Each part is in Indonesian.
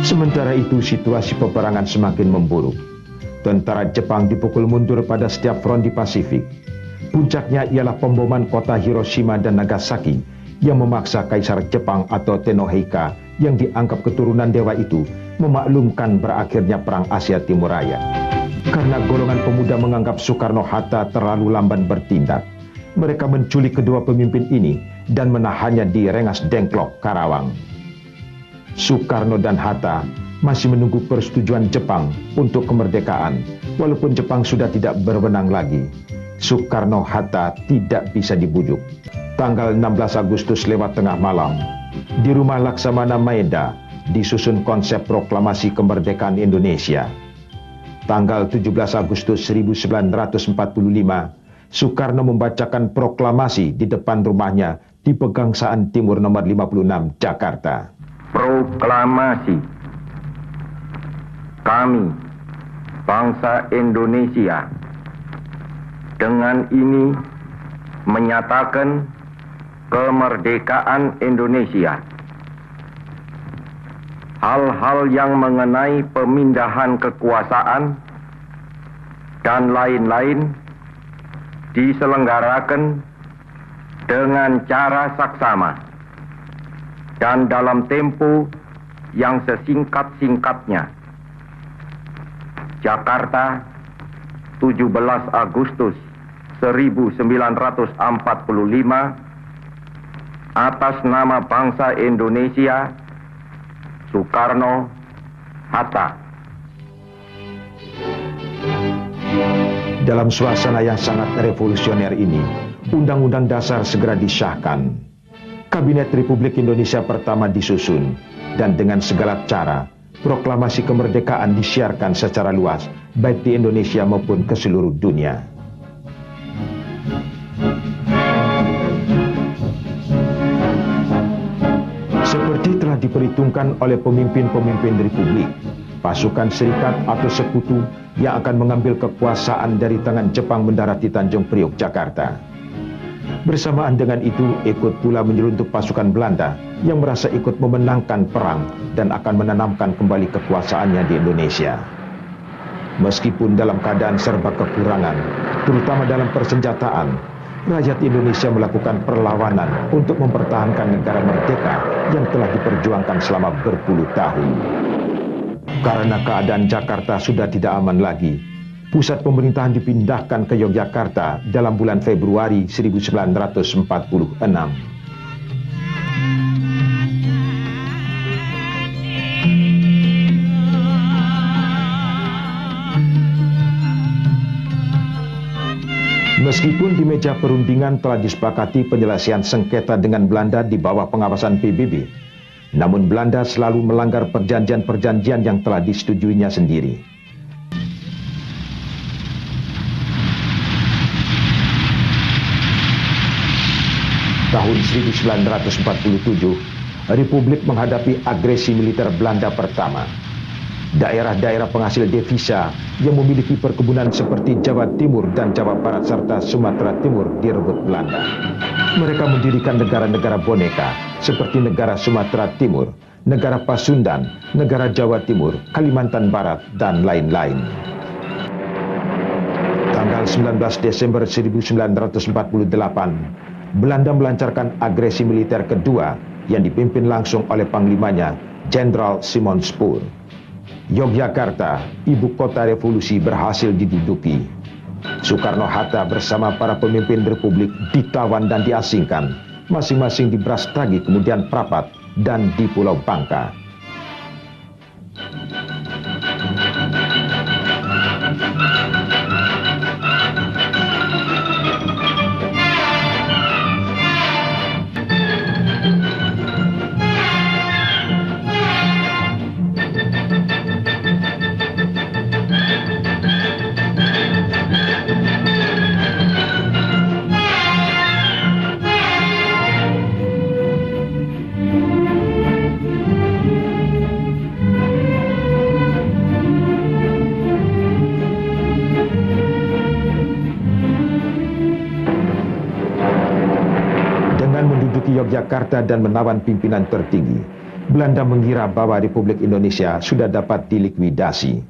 Sementara itu situasi peperangan semakin memburuk. Tentara Jepang dipukul mundur pada setiap front di Pasifik. Puncaknya ialah pemboman kota Hiroshima dan Nagasaki yang memaksa Kaisar Jepang atau Tenohika yang dianggap keturunan dewa itu memaklumkan berakhirnya Perang Asia Timur Raya. Karena golongan pemuda menganggap Soekarno-Hatta terlalu lamban bertindak, mereka menculik kedua pemimpin ini dan menahannya di Rengas Dengklok, Karawang. Soekarno dan Hatta masih menunggu persetujuan Jepang untuk kemerdekaan, walaupun Jepang sudah tidak berwenang lagi. Soekarno-Hatta tidak bisa dibujuk. Tanggal 16 Agustus lewat tengah malam, di rumah Laksamana Maeda disusun konsep proklamasi kemerdekaan Indonesia. Tanggal 17 Agustus 1945, Soekarno membacakan proklamasi di depan rumahnya di Pegangsaan Timur nomor 56, Jakarta. Proklamasi. Kami, bangsa Indonesia, dengan ini menyatakan kemerdekaan Indonesia. Hal-hal yang mengenai pemindahan kekuasaan dan lain-lain diselenggarakan dengan cara saksama dan dalam tempo yang sesingkat-singkatnya. Jakarta, 17 Agustus 1945, atas nama bangsa Indonesia, Soekarno-Hatta. Dalam suasana yang sangat revolusioner ini, Undang-Undang Dasar segera disahkan. Kabinet Republik Indonesia pertama disusun, dan dengan segala cara, proklamasi kemerdekaan disiarkan secara luas, baik di Indonesia maupun ke seluruh dunia. Seperti telah diperhitungkan oleh pemimpin-pemimpin Republik, pasukan serikat atau sekutu yang akan mengambil kekuasaan dari tangan Jepang mendarat di Tanjung Priok, Jakarta. Bersamaan dengan itu, ikut pula menyeruntuk pasukan Belanda yang merasa ikut memenangkan perang dan akan menanamkan kembali kekuasaannya di Indonesia. Meskipun dalam keadaan serba kekurangan, terutama dalam persenjataan, rakyat Indonesia melakukan perlawanan untuk mempertahankan negara merdeka yang telah diperjuangkan selama berpuluh tahun. Karena keadaan Jakarta sudah tidak aman lagi, pusat pemerintahan dipindahkan ke Yogyakarta dalam bulan Februari 1946. Meskipun di meja perundingan telah disepakati penyelesaian sengketa dengan Belanda di bawah pengawasan PBB, namun Belanda selalu melanggar perjanjian-perjanjian yang telah disetujuinya sendiri. Tahun 1947, Republik menghadapi agresi militer Belanda pertama. Daerah-daerah penghasil devisa yang memiliki perkebunan seperti Jawa Timur dan Jawa Barat serta Sumatera Timur direbut Belanda. Mereka mendirikan negara-negara boneka seperti negara Sumatera Timur, negara Pasundan, negara Jawa Timur, Kalimantan Barat, dan lain-lain. Tanggal 19 Desember 1948, Belanda melancarkan agresi militer kedua yang dipimpin langsung oleh panglimanya, Jenderal Simon Spoor. Yogyakarta, ibu kota revolusi, berhasil diduduki. Soekarno-Hatta bersama para pemimpin Republik ditawan dan diasingkan, masing-masing di Brastagi, kemudian Prapat, dan di Pulau Bangka. Yogyakarta dan menawan pimpinan tertinggi, Belanda mengira bahwa Republik Indonesia sudah dapat dilikuidasi.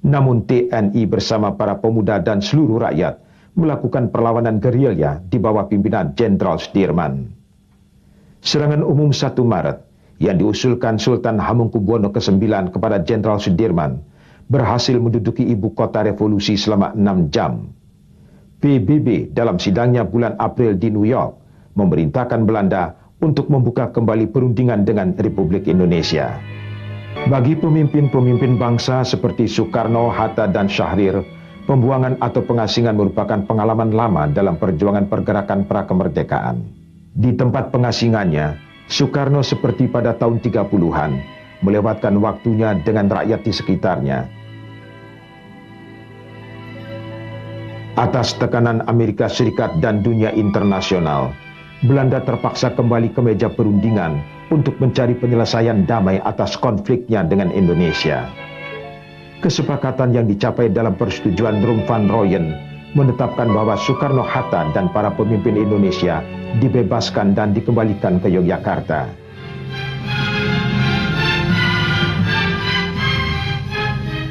Namun TNI bersama para pemuda dan seluruh rakyat melakukan perlawanan gerilya di bawah pimpinan Jenderal Sudirman. Serangan umum 1 Maret yang diusulkan Sultan Hamengkubuwono ke-9 kepada Jenderal Sudirman berhasil menduduki ibu kota revolusi selama 6 jam. PBB dalam sidangnya bulan April di New York memerintahkan Belanda untuk membuka kembali perundingan dengan Republik Indonesia. Bagi pemimpin-pemimpin bangsa seperti Soekarno, Hatta, dan Syahrir, pembuangan atau pengasingan merupakan pengalaman lama dalam perjuangan pergerakan prakemerdekaan. Di tempat pengasingannya, Soekarno seperti pada tahun 30-an, melewatkan waktunya dengan rakyat di sekitarnya. Atas tekanan Amerika Serikat dan dunia internasional, Belanda terpaksa kembali ke meja perundingan untuk mencari penyelesaian damai atas konfliknya dengan Indonesia. Kesepakatan yang dicapai dalam persetujuan Rum Van Rooyen menetapkan bahwa Soekarno-Hatta dan para pemimpin Indonesia dibebaskan dan dikembalikan ke Yogyakarta.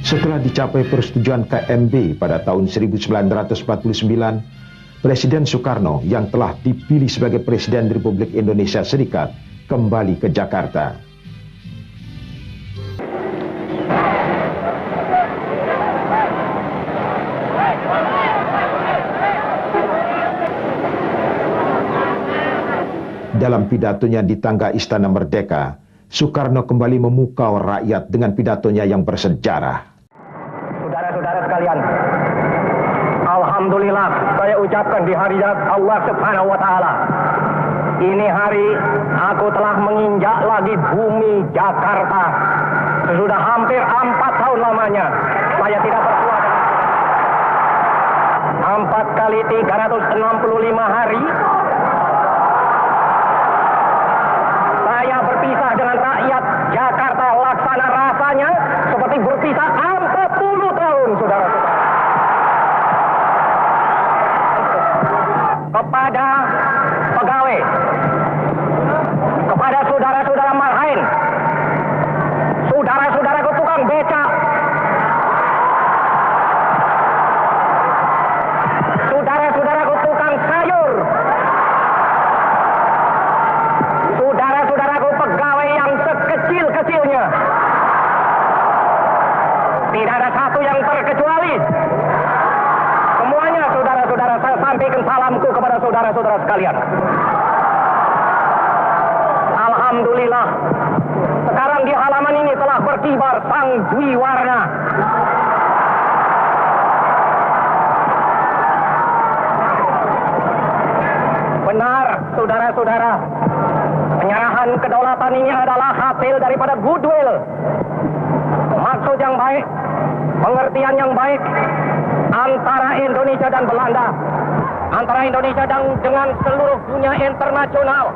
Setelah dicapai persetujuan KMB pada tahun 1949, Presiden Soekarno yang telah dipilih sebagai Presiden Republik Indonesia Serikat kembali ke Jakarta. Dalam pidatonya di tangga Istana Merdeka, Soekarno kembali memukau rakyat dengan pidatonya yang bersejarah. Saudara-saudara sekalian, alhamdulillah saya ucapkan di hari Allah Subhanahu wa taala. Ini hari aku telah menginjak lagi bumi Jakarta. Sudah hampir 4 tahun lamanya saya tidak bersuara. 4 kali 365 hari saya berpisah dengan rakyat Jakarta, laksana rasanya seperti berpisah 40 tahun, saudara-saudara. Kepada pegawai, kepada saudara-saudara marhain, saudara-saudaraku tukang becak, saudara-saudaraku tukang sayur, saudara-saudaraku pegawai yang sekecil-kecilnya, tidak ada satu yang terkecuali. Semuanya saudara-saudara, saya sampaikan salamku kepada saudara-saudara sekalian. Alhamdulillah, sekarang di halaman ini telah berkibar sang Dwi Warna. Benar, saudara-saudara, penyerahan kedaulatan ini adalah hasil daripada goodwill, maksud yang baik, pengertian yang baik antara Indonesia dan Belanda, antara Indonesia dan dengan seluruh dunia internasional.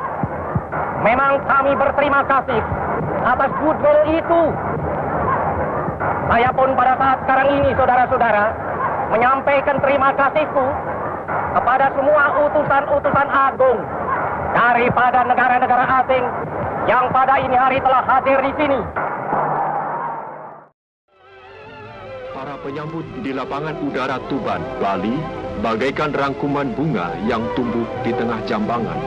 Memang kami berterima kasih atas goodwill itu. Saya pun pada saat sekarang ini, saudara-saudara, menyampaikan terima kasihku kepada semua utusan-utusan agung daripada negara-negara asing yang pada ini hari telah hadir di sini. Para penyambut di lapangan udara Tuban, Bali, bagaikan rangkuman bunga yang tumbuh di tengah jambangan.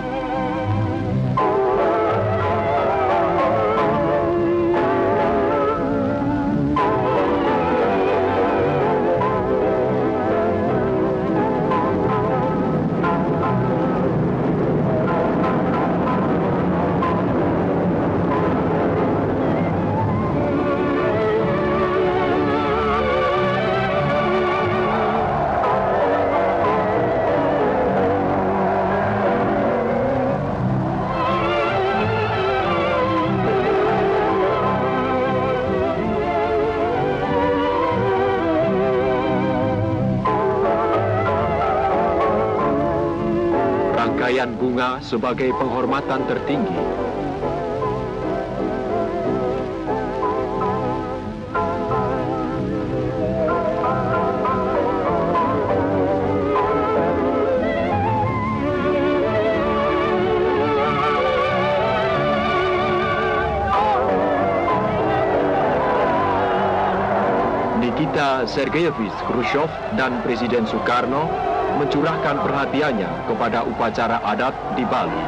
Rangkaian bunga sebagai penghormatan tertinggi. Nikita Sergeyevich Khrushchev dan Presiden Soekarno mencurahkan perhatiannya kepada upacara adat di Bali.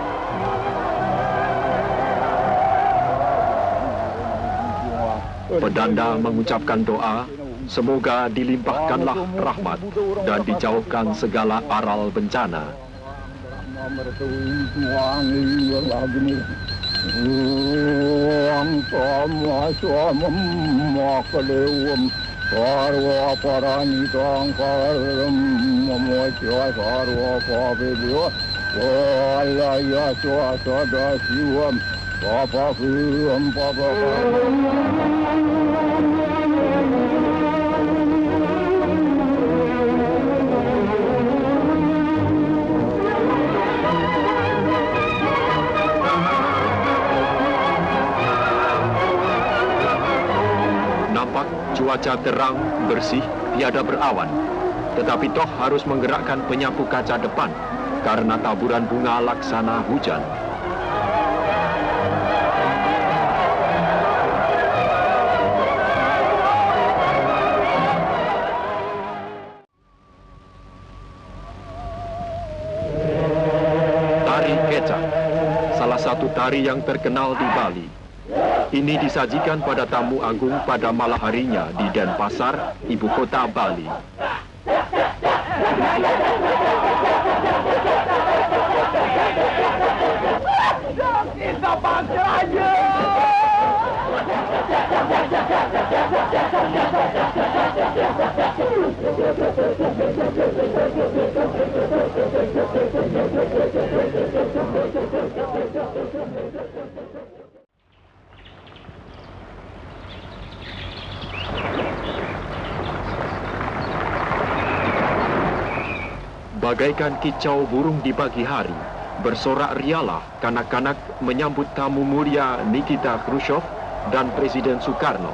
Pedanda mengucapkan doa, semoga dilimpahkanlah rahmat dan dijauhkan segala aral bencana. Nampak cuaca terang, bersih, tiada berawan. Tetapi toh harus menggerakkan penyapu kaca depan karena taburan bunga laksana hujan. Tari kecak, salah satu tari yang terkenal di Bali. Ini disajikan pada tamu agung pada malam harinya di Denpasar, ibu kota Bali. Bagaikan kicau burung di pagi hari, bersorak rialah kanak-kanak menyambut tamu mulia Nikita Khrushchev dan Presiden Soekarno.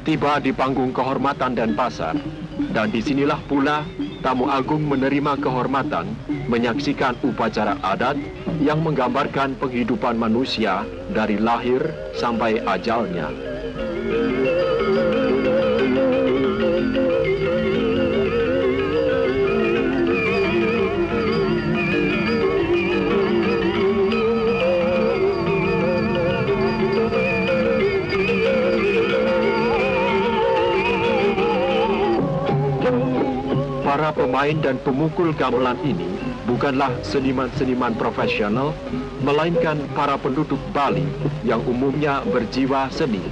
Tiba di panggung kehormatan Denpasar, dan disinilah pula tamu agung menerima kehormatan menyaksikan upacara adat yang menggambarkan penghidupan manusia dari lahir sampai ajalnya. Para pemain dan pemukul gamelan ini bukanlah seniman-seniman profesional, melainkan para penduduk Bali yang umumnya berjiwa seni.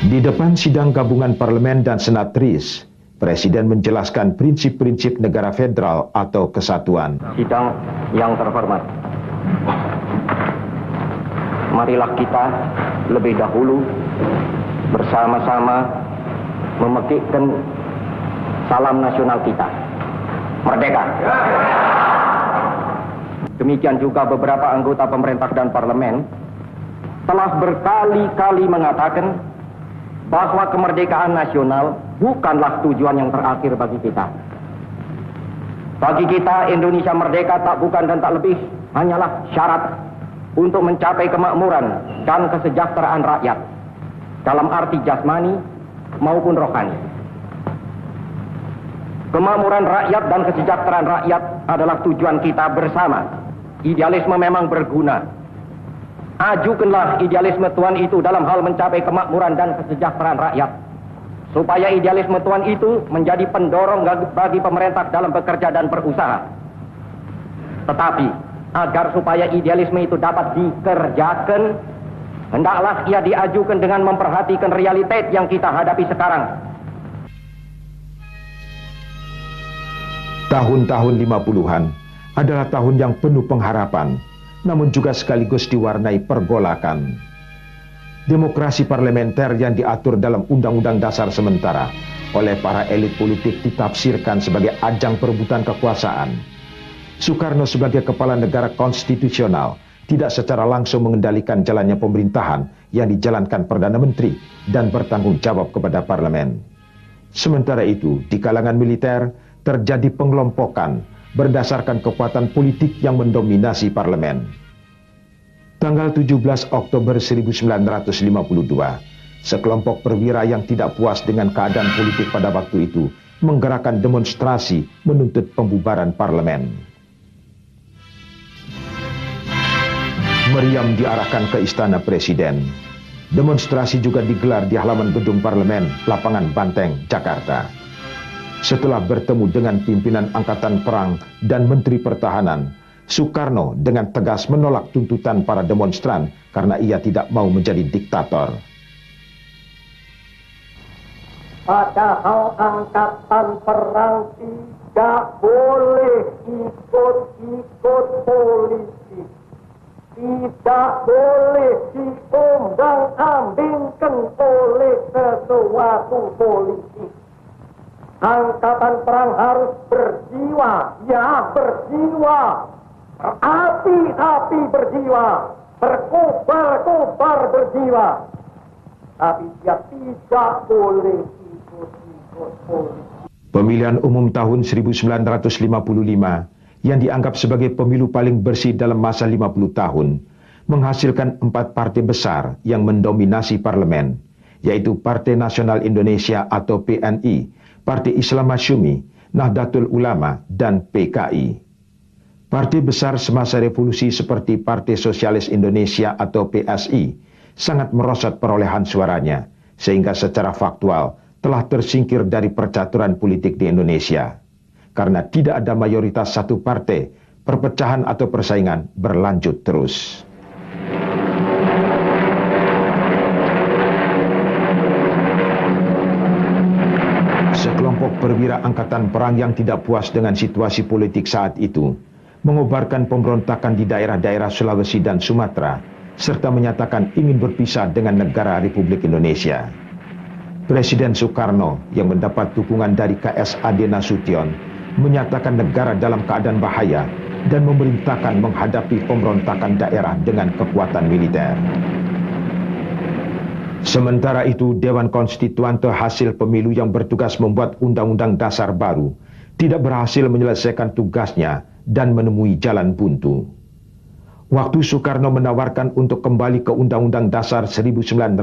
Di depan sidang gabungan parlemen dan senat TRIS, Presiden menjelaskan prinsip-prinsip negara federal atau kesatuan. Sidang yang terhormat, marilah kita lebih dahulu bersama-sama memekikkan salam nasional kita, merdeka. Demikian juga beberapa anggota pemerintah dan parlemen telah berkali-kali mengatakan bahwa kemerdekaan nasional bukanlah tujuan yang terakhir bagi kita. Bagi kita, Indonesia merdeka tak bukan dan tak lebih hanyalah syarat untuk mencapai kemakmuran dan kesejahteraan rakyat dalam arti jasmani maupun rohani. Kemakmuran rakyat dan kesejahteraan rakyat adalah tujuan kita bersama. Idealisme memang berguna. Ajukanlah idealisme Tuhan itu dalam hal mencapai kemakmuran dan kesejahteraan rakyat, supaya idealisme Tuhan itu menjadi pendorong bagi pemerintah dalam bekerja dan berusaha. Tetapi agar supaya idealisme itu dapat dikerjakan, hendaklah ia diajukan dengan memperhatikan realitas yang kita hadapi sekarang. Tahun-tahun 50-an adalah tahun yang penuh pengharapan, namun juga sekaligus diwarnai pergolakan. Demokrasi parlementer yang diatur dalam Undang-Undang Dasar sementara oleh para elit politik ditafsirkan sebagai ajang perebutan kekuasaan. Soekarno sebagai kepala negara konstitusional tidak secara langsung mengendalikan jalannya pemerintahan yang dijalankan Perdana Menteri dan bertanggung jawab kepada parlemen. Sementara itu, di kalangan militer terjadi pengelompokan berdasarkan kekuatan politik yang mendominasi parlemen. Tanggal 17 Oktober 1952, sekelompok perwira yang tidak puas dengan keadaan politik pada waktu itu menggerakkan demonstrasi menuntut pembubaran parlemen. Meriam diarahkan ke Istana Presiden. Demonstrasi juga digelar di halaman gedung parlemen, Lapangan Banteng, Jakarta. Setelah bertemu dengan pimpinan Angkatan Perang dan Menteri Pertahanan, Soekarno dengan tegas menolak tuntutan para demonstran karena ia tidak mau menjadi diktator. Padahal Angkatan Perang tidak boleh ikut-ikut politik, tidak boleh diombang-ambingkan oleh sesuatu politik. Angkatan Perang harus berjiwa, ya berjiwa, berapi-api berjiwa, berkobar-kobar berjiwa. Tapi dia tidak boleh ikut-ikut politik. Pemilihan umum tahun 1955 yang dianggap sebagai pemilu paling bersih dalam masa 50 tahun menghasilkan 4 partai besar yang mendominasi parlemen, yaitu Partai Nasional Indonesia atau PNI, Partai Islam Masyumi, Nahdlatul Ulama, dan PKI. Partai besar semasa revolusi seperti Partai Sosialis Indonesia atau PSI sangat merosot perolehan suaranya, sehingga secara faktual telah tersingkir dari percaturan politik di Indonesia. Karena tidak ada mayoritas satu partai, perpecahan atau persaingan berlanjut terus. Sekelompok perwira Angkatan Perang yang tidak puas dengan situasi politik saat itu mengobarkan pemberontakan di daerah-daerah Sulawesi dan Sumatera, serta menyatakan ingin berpisah dengan negara Republik Indonesia. Presiden Soekarno yang mendapat dukungan dari KSAD Nasution menyatakan negara dalam keadaan bahaya dan memerintahkan menghadapi pemberontakan daerah dengan kekuatan militer. Sementara itu, Dewan Konstituante hasil pemilu yang bertugas membuat Undang-Undang Dasar baru tidak berhasil menyelesaikan tugasnya dan menemui jalan buntu. Waktu Soekarno menawarkan untuk kembali ke Undang-Undang Dasar 1945,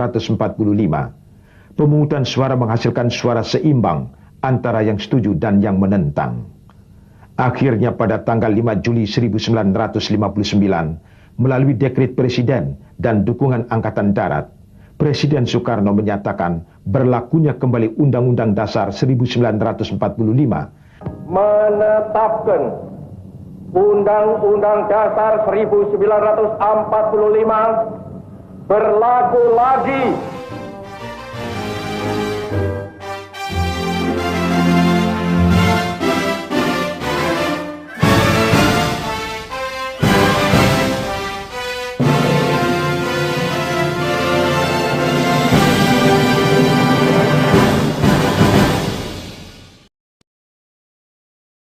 pemungutan suara menghasilkan suara seimbang antara yang setuju dan yang menentang. Akhirnya pada tanggal 5 Juli 1959, melalui dekret Presiden dan dukungan Angkatan Darat, Presiden Soekarno menyatakan berlakunya kembali Undang-Undang Dasar 1945, menetapkan Undang-Undang Dasar 1945 berlaku lagi